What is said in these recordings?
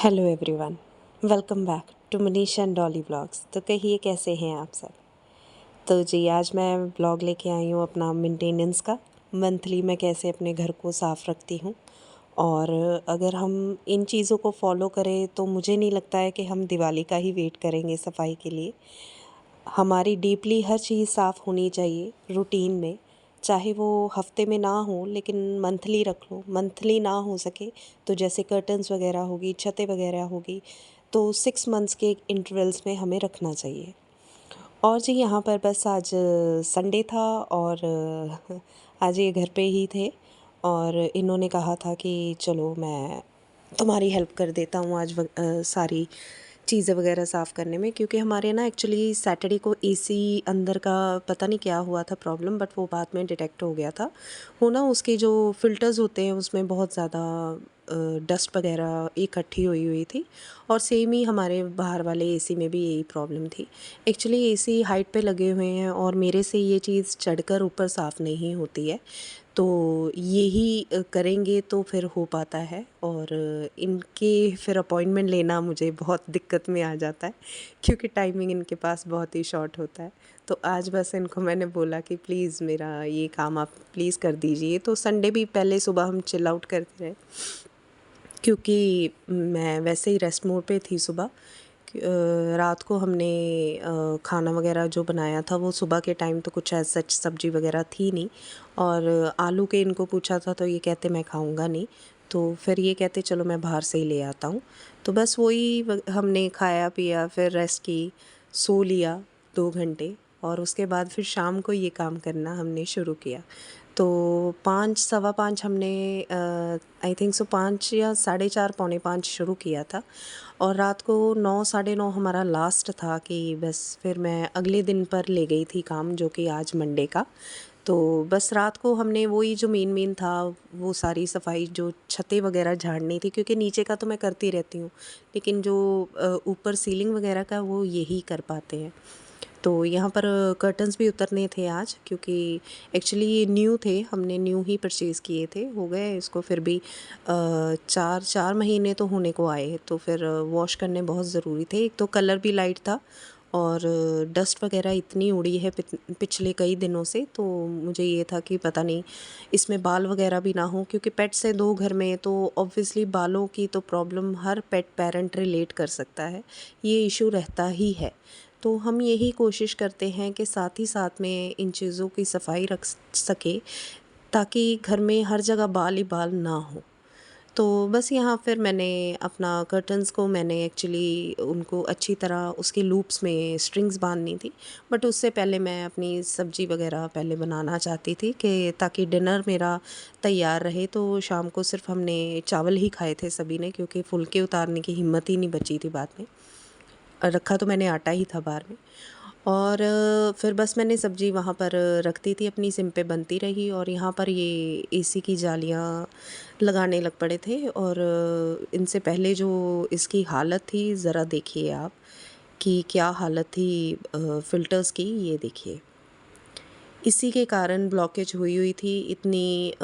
Hello everyone, welcome back to Manisha and Dolly vlogs. तो कहिए कैसे हैं आप सब। तो जी आज मैं व्लॉग लेके आई हूँ अपना मेंटेनेंस का। मंथली मैं कैसे अपने घर को साफ़ रखती हूँ, और अगर हम इन चीज़ों को फॉलो करें तो मुझे नहीं लगता है कि हम दिवाली का ही वेट करेंगे सफाई के लिए। हमारी डीपली हर चीज़ साफ़ होनी चाहिए रूटीन में, चाहे वो हफ्ते में ना हो लेकिन मंथली रख लो। मंथली ना हो सके तो जैसे कर्टन्स वगैरह होगी, छतें वगैरह होगी, तो 6 मंथ्स के इंटरवल्स में हमें रखना चाहिए। और जी यहाँ पर बस आज संडे था, और आज ये घर पे ही थे, और इन्होंने कहा था कि चलो मैं तुम्हारी हेल्प कर देता हूँ आज सारी चीज़ें वगैरह साफ़ करने में, क्योंकि हमारे ना एक्चुअली सैटरडे को एसी अंदर का पता नहीं क्या हुआ था प्रॉब्लम, बट वो बाद में डिटेक्ट हो गया था। वो ना उसके जो फ़िल्टर्स होते हैं उसमें बहुत ज़्यादा डस्ट वगैरह इकट्ठी हुई हुई थी, और सेम ही हमारे बाहर वाले एसी में भी यही प्रॉब्लम थी। एक्चुअली एसी हाइट पे लगे हुए हैं और मेरे से ये चीज़ चढ़कर ऊपर साफ़ नहीं होती है, तो यही करेंगे तो फिर हो पाता है। और इनके फिर अपॉइंटमेंट लेना मुझे बहुत दिक्कत में आ जाता है, क्योंकि टाइमिंग इनके पास बहुत ही शॉर्ट होता है। तो आज बस इनको मैंने बोला कि प्लीज़ मेरा ये काम आप प्लीज़ कर दीजिए। तो संडे भी पहले सुबह हम चिल आउट करते रहे, क्योंकि मैं वैसे ही रेस्ट मोड पे थी सुबह। रात को हमने खाना वगैरह जो बनाया था वो सुबह के टाइम तो कुछ ऐसा सच सब्जी वगैरह थी नहीं, और आलू के इनको पूछा था तो ये कहते मैं खाऊंगा नहीं, तो फिर ये कहते चलो मैं बाहर से ही ले आता हूँ। तो बस वही हमने खाया पिया, फिर रेस्ट की, सो लिया 2 घंटे, और उसके बाद फिर शाम को ये काम करना हमने शुरू किया। तो 5 सवा 5 हमने आई थिंक सो 5 या 4:30 पौने 5 शुरू किया था, और रात को 9 साढ़े 9 हमारा लास्ट था कि बस फिर मैं अगले दिन पर ले गई थी काम, जो कि आज मंडे का। तो बस रात को हमने वही जो मेन था वो सारी सफाई, जो छतें वगैरह झाड़नी थी, क्योंकि नीचे का तो मैं करती रहती हूँ, लेकिन जो ऊपर सीलिंग वगैरह का वो यही कर पाते हैं। तो यहाँ पर कर्टन्स भी उतरने थे आज, क्योंकि एक्चुअली ये न्यू थे, हमने न्यू ही परचेज़ किए थे। हो गए इसको फिर भी 4 महीने तो होने को आए, तो फिर वॉश करने बहुत ज़रूरी थे। एक तो कलर भी लाइट था, और डस्ट वगैरह इतनी उड़ी है पिछले कई दिनों से, तो मुझे ये था कि पता नहीं इसमें बाल वगैरह भी ना हो, क्योंकि पेट्स हैं 2 घर में, तो ऑब्वियसली बालों की तो प्रॉब्लम हर पेट पेरेंट रिलेट कर सकता है, ये इशू रहता ही है। तो हम यही कोशिश करते हैं कि साथ ही साथ में इन चीज़ों की सफाई रख सके, ताकि घर में हर जगह बाल ही बाल ना हो। तो बस यहाँ फिर मैंने अपना कर्टन्स को मैंने एक्चुअली उनको अच्छी तरह उसके लूप्स में स्ट्रिंग्स बांधनी थी, बट उससे पहले मैं अपनी सब्ज़ी वगैरह पहले बनाना चाहती थी, कि ताकि डिनर मेरा तैयार रहे। तो शाम को सिर्फ हमने चावल ही खाए थे सभी ने, क्योंकि फुलके उतारने की हिम्मत ही नहीं बची थी बाद में। रखा तो मैंने आटा ही था बाहर में, और फिर बस मैंने सब्ज़ी वहाँ पर रख दी थी, अपनी सिम पे बनती रही, और यहाँ पर ये एसी की जालियाँ लगाने लग पड़े थे। और इनसे पहले जो इसकी हालत थी ज़रा देखिए आप, कि क्या हालत थी फ़िल्टर्स की, ये देखिए। इसी के कारण ब्लॉकेज हुई हुई थी, इतनी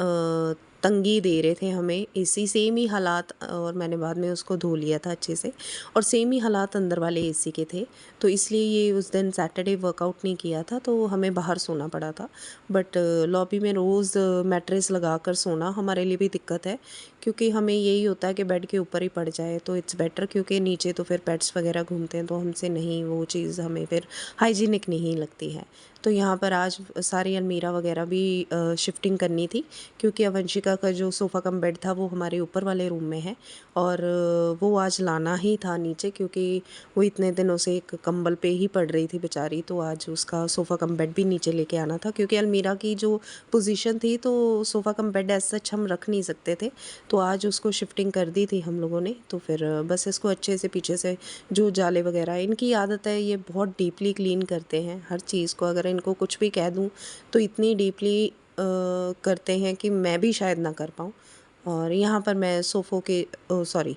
तंगी दे रहे थे हमें एसी। सेम ही हालात, और मैंने बाद में उसको धो लिया था अच्छे से, और सेम ही हालात अंदर वाले एसी के थे, तो इसलिए ये उस दिन सैटरडे वर्कआउट नहीं किया था, तो हमें बाहर सोना पड़ा था। बट लॉबी में रोज़ मैट्रेस लगा कर सोना हमारे लिए भी दिक्कत है, क्योंकि हमें यही होता है कि बेड के ऊपर ही पड़ जाए तो इट्स बेटर, क्योंकि नीचे तो फिर पेट्स वगैरह घूमते हैं, तो हमसे नहीं वो चीज़ हमें फिर हाइजीनिक नहीं लगती है। तो यहाँ पर आज सारी अलमीरा वगैरह भी शिफ्टिंग करनी थी, क्योंकि अवंशिका का जो सोफ़ा कम बेड था वो हमारे ऊपर वाले रूम में है, और वो आज लाना ही था नीचे, क्योंकि वो इतने दिनों से एक कंबल पे ही पड़ रही थी बेचारी, तो आज उसका सोफ़ा कम बेड भी नीचे लेके आना था, क्योंकि अलमीरा की जो पोजीशन थी तो सोफ़ा कम बेड ऐसा सच हम रख नहीं सकते थे, तो आज उसको शिफ्टिंग कर दी थी हम लोगों ने। तो फिर बस इसको अच्छे से पीछे से जो जाले वगैरह, इनकी आदत है, ये बहुत डीपली क्लीन करते हैं हर चीज़ को। अगर इनको कुछ भी कह दूँ तो इतनी डीपली करते हैं कि मैं भी शायद ना कर पाऊँ। और यहाँ पर मैं सोफ़ों के सॉरी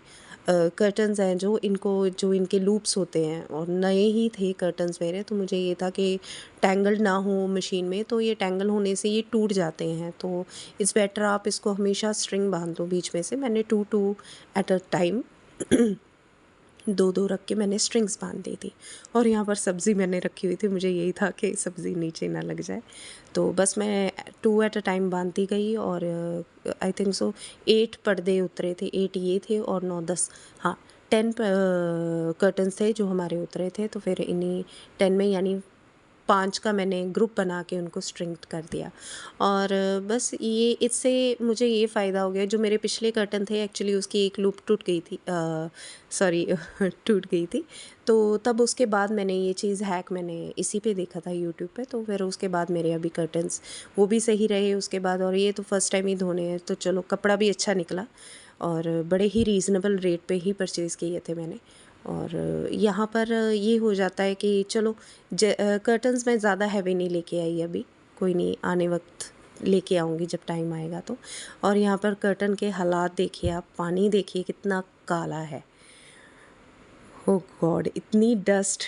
कर्टन्स हैं जो इनको, जो इनके लूप्स होते हैं, और नए ही थे कर्टन्स मेरे, तो मुझे ये था कि टैंगल्ड ना हो मशीन में, तो ये टैंगल होने से ये टूट जाते हैं, तो इट्स बेटर आप इसको हमेशा स्ट्रिंग बांध दो बीच में से। मैंने 2 एट अ टाइम दो दो रख के मैंने स्ट्रिंग्स बांध दी थी। और यहाँ पर सब्ज़ी मैंने रखी हुई थी, मुझे यही था कि सब्ज़ी नीचे ना लग जाए, तो बस मैं 2 एट अ टाइम बांधती गई। और आई थिंक सो 8 पर्दे उतरे थे, 8 ये थे और 9-10, हाँ 10 कर्टन्स थे जो हमारे उतरे थे। तो फिर इन्हीं 10 में यानी 5 का मैंने ग्रुप बना के उनको स्ट्रिंग कर दिया। और बस ये इससे मुझे ये फ़ायदा हो गया, जो मेरे पिछले कर्टन थे एक्चुअली उसकी एक लूप टूट गई थी, सॉरी टूट गई थी। तो तब उसके बाद मैंने ये चीज़ हैक मैंने इसी पे देखा था यूट्यूब पे, तो फिर उसके बाद मेरे अभी कर्टन्स वो भी सही रहे उसके बाद। और ये तो फर्स्ट टाइम ही धोने हैं, तो चलो कपड़ा भी अच्छा निकला और बड़े ही रीज़नेबल रेट पे ही परचेज़ किए थे मैंने। और यहाँ पर ये हो जाता है कि चलो कर्टन्स मैं ज़्यादा हैवी नहीं लेके आई अभी, कोई नहीं, आने वक्त लेके आऊँगी जब टाइम आएगा तो। और यहाँ पर कर्टन के हालात देखिए आप, पानी देखिए कितना काला है, ओ गॉड इतनी डस्ट,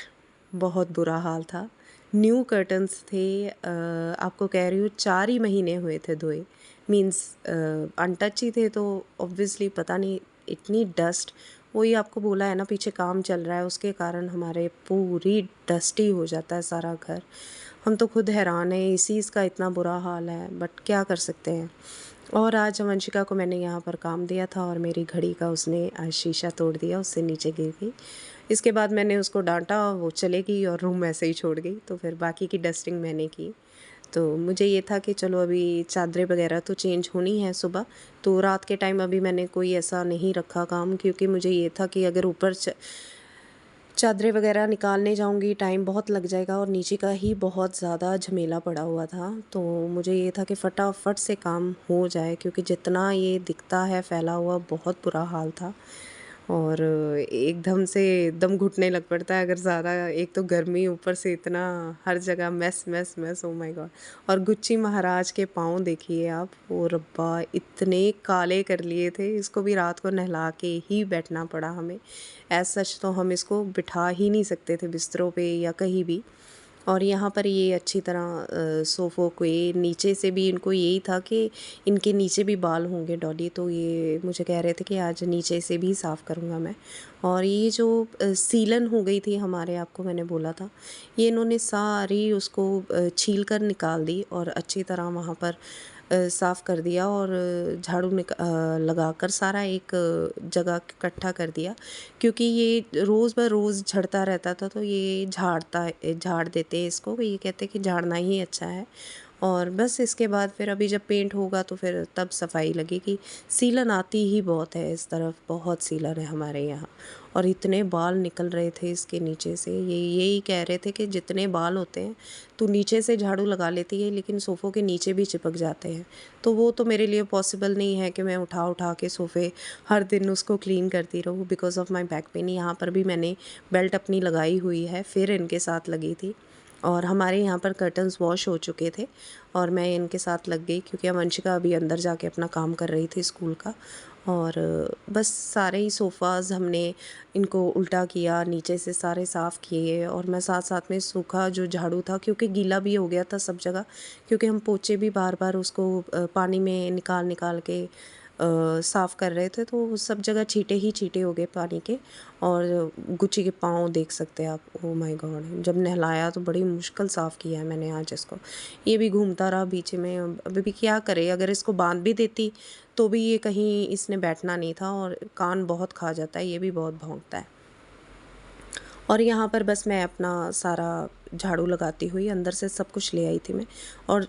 बहुत बुरा हाल था। न्यू कर्टन्स थे, आपको कह रही हूँ 4 ही महीने हुए थे धोए, मीन्स अनटच ही थे, तो ऑब्वियसली पता नहीं इतनी डस्ट। वही आपको बोला है ना, पीछे काम चल रहा है उसके कारण हमारे पूरी डस्टी हो जाता है सारा घर। हम तो खुद हैरान है, इसी इसका इतना बुरा हाल है, बट क्या कर सकते हैं। और आज वंशिका को मैंने यहाँ पर काम दिया था और मेरी घड़ी का उसने आज शीशा तोड़ दिया, उससे नीचे गिर गई। इसके बाद मैंने उसको डांटा, वो चले गई और रूम ऐसे ही छोड़ गई, तो फिर बाकी की डस्टिंग मैंने की। तो मुझे ये था कि चलो अभी चादरें वगैरह तो चेंज होनी है सुबह, तो रात के टाइम अभी मैंने कोई ऐसा नहीं रखा काम, क्योंकि मुझे ये था कि अगर ऊपर चादरें वगैरह निकालने जाऊंगी टाइम बहुत लग जाएगा और नीचे का ही बहुत ज़्यादा झमेला पड़ा हुआ था। तो मुझे ये था कि फटाफट से काम हो जाए, क्योंकि जितना ये दिखता है फैला हुआ बहुत बुरा हाल था। और एकदम से दम घुटने लग पड़ता है अगर ज़्यादा, एक तो गर्मी ऊपर से इतना, हर जगह mess mess mess, oh my god. और गुच्ची महाराज के पाँव देखिए आप, वो रब्बा इतने काले कर लिए थे, इसको भी रात को नहला के ही बैठना पड़ा हमें। एज सच तो हम इसको बिठा ही नहीं सकते थे बिस्तरों पे या कहीं भी। और यहाँ पर ये अच्छी तरह सोफ़ों के नीचे से भी इनको यही था कि इनके नीचे भी बाल होंगे डॉली, तो ये मुझे कह रहे थे कि आज नीचे से भी साफ़ करूँगा मैं। और ये जो सीलन हो गई थी हमारे, आपको मैंने बोला था, ये इन्होंने सारी उसको छील कर निकाल दी और अच्छी तरह वहाँ पर साफ़ कर दिया और झाड़ू लगाकर सारा एक जगह इकट्ठा कर दिया, क्योंकि ये रोज़ ब रोज़ झड़ता रहता था, तो ये झाड़ देते हैं इसको, ये कहते हैं कि झाड़ना ही अच्छा है। और बस इसके बाद फिर अभी जब पेंट होगा तो फिर तब सफाई लगेगी। सीलन आती ही बहुत है इस तरफ, बहुत सीलन है हमारे यहाँ। और इतने बाल निकल रहे थे इसके नीचे से, ये यही कह रहे थे कि जितने बाल होते हैं तो नीचे से झाड़ू लगा लेती है, लेकिन सोफ़ों के नीचे भी चिपक जाते हैं। तो वो तो मेरे लिए पॉसिबल नहीं है कि मैं उठा उठा के सोफ़े हर दिन उसको क्लीन करती रहूँ, because of my back pain. यहाँ पर भी मैंने बेल्ट अपनी लगाई हुई है, फिर इनके साथ लगी थी। और हमारे यहाँ पर कर्टन्स वॉश हो चुके थे और मैं इनके साथ लग गई, क्योंकि वंशिका अभी अंदर जाके अपना काम कर रही थी स्कूल का। और बस सारे ही सोफ़ाज़ हमने इनको उल्टा किया, नीचे से सारे साफ़ किए, और मैं साथ साथ में सूखा जो झाड़ू था, क्योंकि गीला भी हो गया था सब जगह, क्योंकि हम पोंछे भी बार बार उसको पानी में निकाल निकाल के साफ़ कर रहे थे, तो सब जगह छींटे ही छींटे हो गए पानी के। और गुच्ची के पाँव देख सकते हैं आप, ओ माय गॉड, जब नहलाया तो बड़ी मुश्किल साफ़ किया है मैंने आज इसको। ये भी घूमता रहा बीच में, अभी भी क्या करे, अगर इसको बांध भी देती तो भी ये कहीं इसने बैठना नहीं था, और कान बहुत खा जाता है, ये भी बहुत भौंकता है। और यहाँ पर बस मैं अपना सारा झाड़ू लगाती हुई अंदर से सब कुछ ले आई थी मैं। और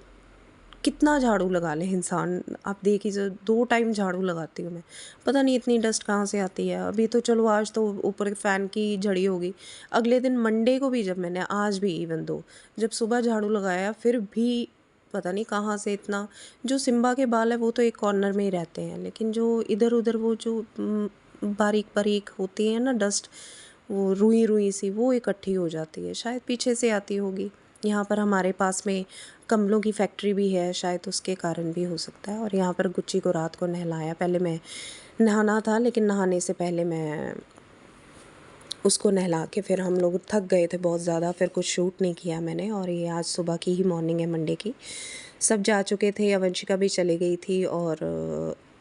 कितना झाड़ू लगा ले इंसान, आप देखिए, 2 टाइम झाड़ू लगाती हूँ मैं, पता नहीं इतनी डस्ट कहाँ से आती है। अभी तो चलो आज तो ऊपर फ़ैन की झड़ी होगी, अगले दिन मंडे को भी, जब मैंने आज भी इवन दो जब सुबह झाड़ू लगाया, फिर भी पता नहीं कहाँ से इतना। जो सिम्बा के बाल है वो तो एक कॉर्नर में ही रहते हैं, लेकिन जो इधर उधर वो जो बारीक बारीक होती है ना डस्ट, वो रुई रुई सी वो इकट्ठी हो जाती है, शायद पीछे से आती होगी। यहाँ पर हमारे पास में कमलों की फैक्ट्री भी है, शायद उसके कारण भी हो सकता है। और यहाँ पर गुच्ची को रात को नहलाया, पहले मैं नहाना था, लेकिन नहाने से पहले मैं उसको नहला के, फिर हम लोग थक गए थे बहुत ज़्यादा, फिर कुछ शूट नहीं किया मैंने। और ये आज सुबह की ही मॉर्निंग है मंडे की, सब जा चुके थे, वंशिका भी चली गई थी। और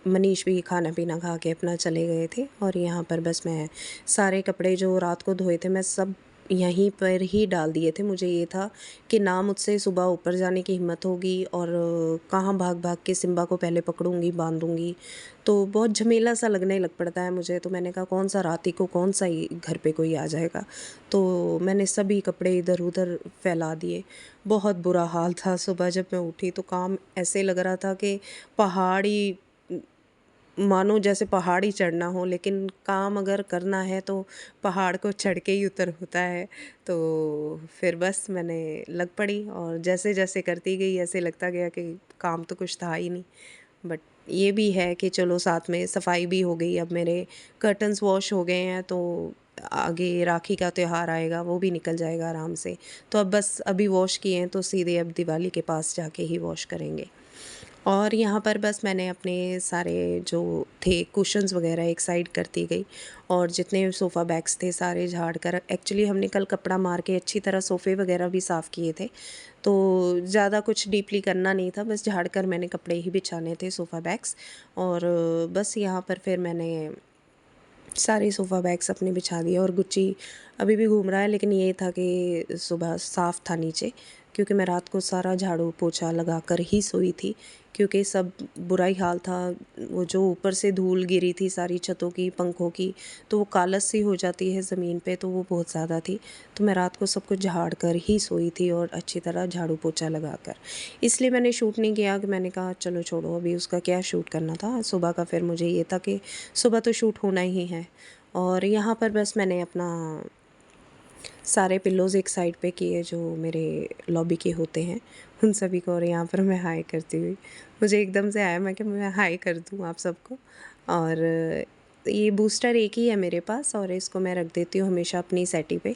मनीष भी खाना पीना खा के अपना चले गए थे और यहाँ पर बस मैं सारे कपड़े जो रात को धोए थे मैं सब यहीं पर ही डाल दिए थे। मुझे ये था कि ना मुझसे सुबह ऊपर जाने की हिम्मत होगी और कहाँ भाग भाग के सिम्बा को पहले पकड़ूंगी बांधूंगी, तो बहुत झमेला सा लगने लग पड़ता है मुझे। तो मैंने कहा कौन सा रात ही को कौन सा ही घर पे कोई आ जाएगा, तो मैंने सभी कपड़े इधर उधर फैला दिए। बहुत बुरा हाल था। सुबह जब मैं उठी तो काम ऐसे लग रहा था कि पहाड़ी, मानो जैसे पहाड़ ही चढ़ना हो, लेकिन काम अगर करना है तो पहाड़ को चढ़ के ही उतर होता है। तो फिर बस मैंने लग पड़ी और जैसे जैसे करती गई ऐसे लगता गया कि काम तो कुछ था ही नहीं। बट ये भी है कि चलो साथ में सफाई भी हो गई। अब मेरे कर्टन्स वॉश हो गए हैं, तो आगे राखी का त्यौहार आएगा, वो भी निकल जाएगा आराम से। तो अब बस अभी वॉश किए हैं तो सीधे अब दिवाली के पास जाके ही वॉश करेंगे। और यहाँ पर बस मैंने अपने सारे जो थे कुशन्स वगैरह एक साइड करती गई और जितने सोफ़ा बैग्स थे सारे झाड़ कर, एक्चुअली हमने कल कपड़ा मार के अच्छी तरह सोफ़े वगैरह भी साफ़ किए थे, तो ज़्यादा कुछ डीपली करना नहीं था, बस झाड़ कर मैंने कपड़े ही बिछाने थे सोफ़ा बैग्स। और बस यहाँ पर फिर मैंने सारे सोफ़ा बैग्स अपने बिछा दिए और गुच्ची अभी भी घूम रहा है। लेकिन ये था कि सुबह साफ़ था नीचे, क्योंकि मैं रात को सारा झाड़ू पोछा लगा कर ही सोई थी, क्योंकि सब बुरा ही हाल था। वो जो ऊपर से धूल गिरी थी सारी छतों की, पंखों की, तो वो कालस सी हो जाती है ज़मीन पे, तो वो बहुत ज़्यादा थी। तो मैं रात को सब कुछ झाड़ कर ही सोई थी और अच्छी तरह झाड़ू पोछा लगा कर। इसलिए मैंने शूट नहीं किया कि मैंने कहा चलो छोड़ो अभी उसका क्या शूट करना था सुबह का। फिर मुझे ये था कि सुबह तो शूट होना ही है। और यहाँ पर बस मैंने अपना सारे पिल्लोज़ एक साइड पे किए जो मेरे लॉबी के होते हैं उन सभी को, और यहाँ पर मैं हाय करती हुई, मुझे एकदम से आया मैं कि मैं हाय कर दूँ आप सबको। और ये बूस्टर एक ही है मेरे पास और इसको मैं रख देती हूँ हमेशा अपनी सेटी पे।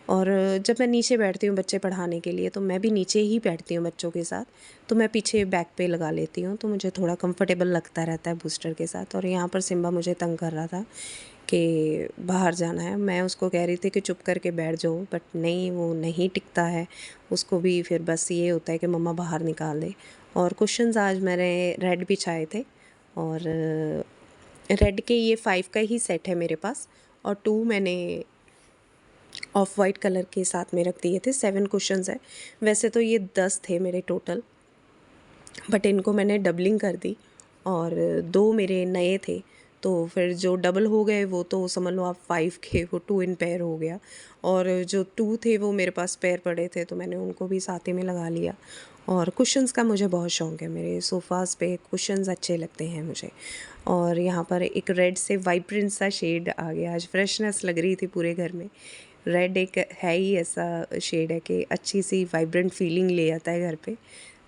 और जब मैं नीचे बैठती हूँ बच्चे पढ़ाने के लिए तो मैं भी नीचे ही बैठती हूँ बच्चों के साथ, तो मैं पीछे बैक पे लगा लेती हूँ, तो मुझे थोड़ा कंफर्टेबल लगता रहता है बूस्टर के साथ। और यहाँ पर सिम्बा मुझे तंग कर रहा था कि बाहर जाना है। मैं उसको कह रही थी कि चुप करके बैठ जाओ, बट नहीं, वो नहीं टिकता है। उसको भी फिर बस ये होता है कि मम्मा बाहर निकाल दे। और कुशन्स आज मैंने रेड बिछाए थे और रेड के ये 5 का ही सेट है मेरे पास, और 2 मैंने ऑफ वाइट कलर के साथ में रख दिए थे। 7 कुशन्स है। वैसे तो ये 10 थे मेरे टोटल, बट इनको मैंने डबलिंग कर दी और 2 मेरे नए थे, तो फिर जो डबल हो गए वो तो समझ लो आप 5 के, वो 2 इन पेयर हो गया। और जो 2 थे वो मेरे पास पेयर पड़े थे, तो मैंने उनको भी साथ ही में लगा लिया। और कुशन्स का मुझे बहुत शौक़ है, मेरे सोफ़ाज़ पे कुशन्स अच्छे लगते हैं मुझे। और यहाँ पर एक रेड से वाइब्रेंट सा शेड आ गया, आज फ्रेशनेस लग रही थी पूरे घर में। रेड एक है ही ऐसा शेड है कि अच्छी सी वाइब्रेंट फीलिंग ले आता है घर पे।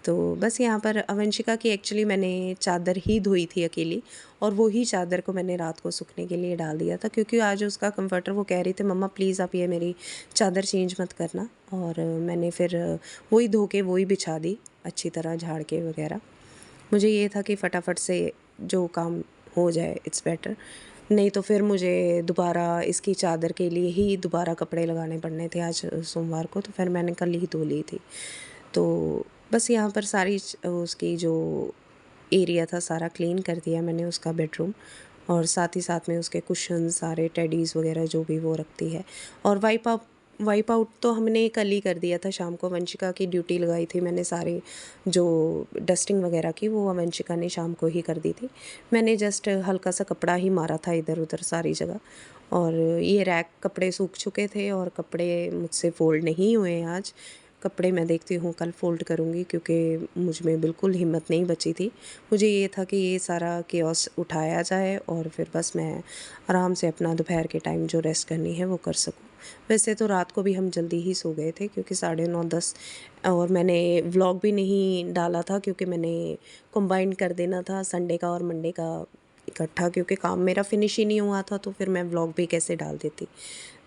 तो बस यहाँ पर अवंशिका की एक्चुअली मैंने चादर ही धोई थी अकेली, और वो ही चादर को मैंने रात को सूखने के लिए डाल दिया था, क्योंकि आज उसका कंफर्टर वो कह रही थी मम्मा प्लीज़ आप ये मेरी चादर चेंज मत करना। और मैंने फिर वही धो के वही बिछा दी अच्छी तरह झाड़ के वगैरह। मुझे ये था कि फटाफट से जो काम हो जाए इट्स बेटर, नहीं तो फिर मुझे दोबारा इसकी चादर के लिए ही दोबारा कपड़े लगाने पड़ने थे आज सोमवार को, तो फिर मैंने कल ही धो ली थी। तो बस यहाँ पर सारी उसकी जो एरिया था सारा क्लीन कर दिया मैंने, उसका बेडरूम, और साथ ही साथ में उसके कुशन सारे टेडीज़ वगैरह जो भी वो रखती है। और वाइप आउट तो हमने कल ही कर दिया था शाम को। वंशिका की ड्यूटी लगाई थी मैंने, सारे जो डस्टिंग वगैरह की वो वंशिका ने शाम को ही कर दी थी। मैंने जस्ट हल्का सा कपड़ा ही मारा था इधर उधर सारी जगह। और ये रैक कपड़े सूख चुके थे और कपड़े मुझसे फ़ोल्ड नहीं हुए आज। कपड़े मैं देखती हूँ कल फ़ोल्ड करूँगी, क्योंकि मुझ में बिल्कुल हिम्मत नहीं बची थी। मुझे ये था कि ये सारा केओस उठाया जाए और फिर बस मैं आराम से अपना दोपहर के टाइम जो रेस्ट करनी है वो कर सकूँ। वैसे तो रात को भी हम जल्दी ही सो गए थे, क्योंकि 9:30-10, और मैंने व्लॉग भी नहीं डाला था क्योंकि मैंने कंबाइन कर देना था संडे का और मंडे का इकट्ठा, क्योंकि काम मेरा फिनिश ही नहीं हुआ था, तो फिर मैं व्लॉग भी कैसे डाल देती।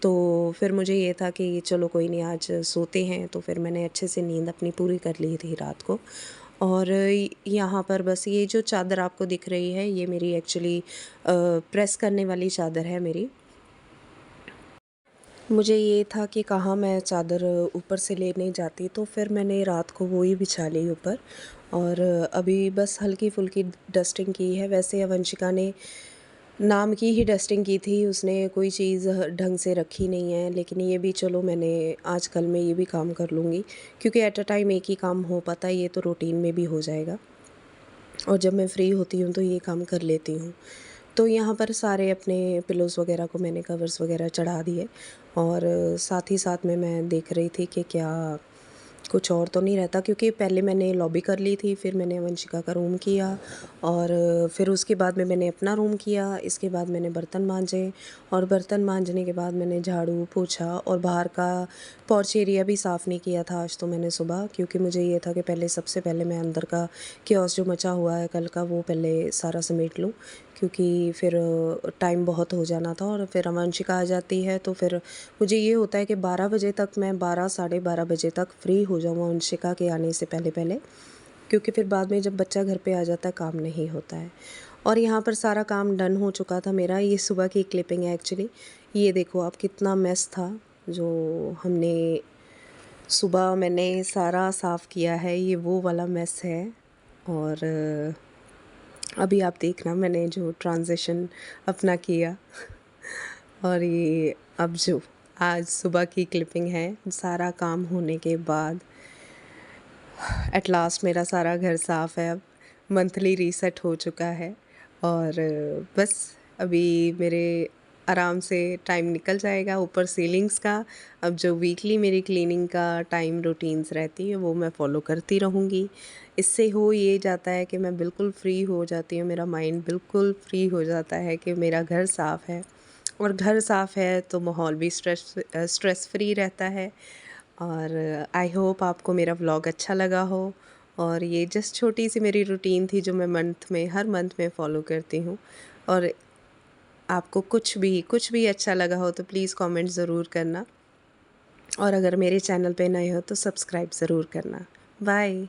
तो फिर मुझे ये था कि चलो कोई नहीं, आज सोते हैं, तो फिर मैंने अच्छे से नींद अपनी पूरी कर ली थी रात को। और यहाँ पर बस ये जो चादर आपको दिख रही है ये मेरी एक्चुअली प्रेस करने वाली चादर है मेरी। मुझे ये था कि कहाँ मैं चादर ऊपर से लेने जाती, तो फिर मैंने रात को वो ही बिछा ली ऊपर। और अभी बस हल्की फुल्की डस्टिंग की है। वैसे वंशिका ने नाम की ही डस्टिंग की थी, उसने कोई चीज़ ढंग से रखी नहीं है, लेकिन ये भी चलो मैंने आज कल में ये भी काम कर लूँगी, क्योंकि एट अ टाइम एक ही काम हो पाता है, ये तो रूटीन में भी हो जाएगा और जब मैं फ्री होती हूँ तो ये काम कर लेती हूँ। तो यहाँ पर सारे अपने पिलोज़ वगैरह को मैंने कवर्स वगैरह चढ़ा दिए और साथ ही साथ में मैं देख रही थी कि क्या कुछ और तो नहीं रहता, क्योंकि पहले मैंने लॉबी कर ली थी, फिर मैंने वंशिका का रूम किया और फिर उसके बाद में मैंने अपना रूम किया। इसके बाद मैंने बर्तन मांजे और बर्तन मांजने के बाद मैंने झाड़ू पोछा और बाहर का पोर्च एरिया भी साफ़ नहीं किया था आज तो मैंने सुबह, क्योंकि मुझे ये था कि पहले सबसे पहले मैं अंदर का chaos जो मचा हुआ है कल का वो पहले सारा समेट लूँ, क्योंकि फिर टाइम बहुत हो जाना था और फिर वंशिका आ जाती है तो फिर मुझे ये होता है कि 12 बजे तक मैं 12 साढ़े 12 बजे तक फ्री हो जाऊँ वंशिका के आने से पहले पहले, क्योंकि फिर बाद में जब बच्चा घर पे आ जाता है काम नहीं होता है। और यहाँ पर सारा काम डन हो चुका था मेरा। ये सुबह की क्लिपिंग है एक्चुअली। ये देखो आप, कितना मेस था जो हमने सुबह मैंने सारा साफ़ किया है, ये वो वाला मेस है। और अभी आप देखना मैंने जो ट्रांज़िशन अपना किया और ये अब जो आज सुबह की क्लिपिंग है, सारा काम होने के बाद एट लास्ट मेरा सारा घर साफ़ है। अब मंथली रीसेट हो चुका है और बस अभी मेरे आराम से टाइम निकल जाएगा। ऊपर सीलिंग्स का अब जो वीकली मेरी क्लीनिंग का टाइम रूटीन्स रहती है वो मैं फ़ॉलो करती रहूँगी। इससे हो ये जाता है कि मैं बिल्कुल फ्री हो जाती हूँ, मेरा माइंड बिल्कुल फ्री हो जाता है कि मेरा घर साफ़ है और घर साफ़ है तो माहौल भी स्ट्रेस फ्री रहता है। और आई होप आपको मेरा व्लॉग अच्छा लगा हो और ये जस्ट छोटी सी मेरी रूटीन थी जो मैं हर मंथ में फ़ॉलो करती हूँ। और आपको कुछ भी अच्छा लगा हो तो प्लीज़ कमेंट ज़रूर करना और अगर मेरे चैनल पे नए हो तो सब्सक्राइब ज़रूर करना। बाय।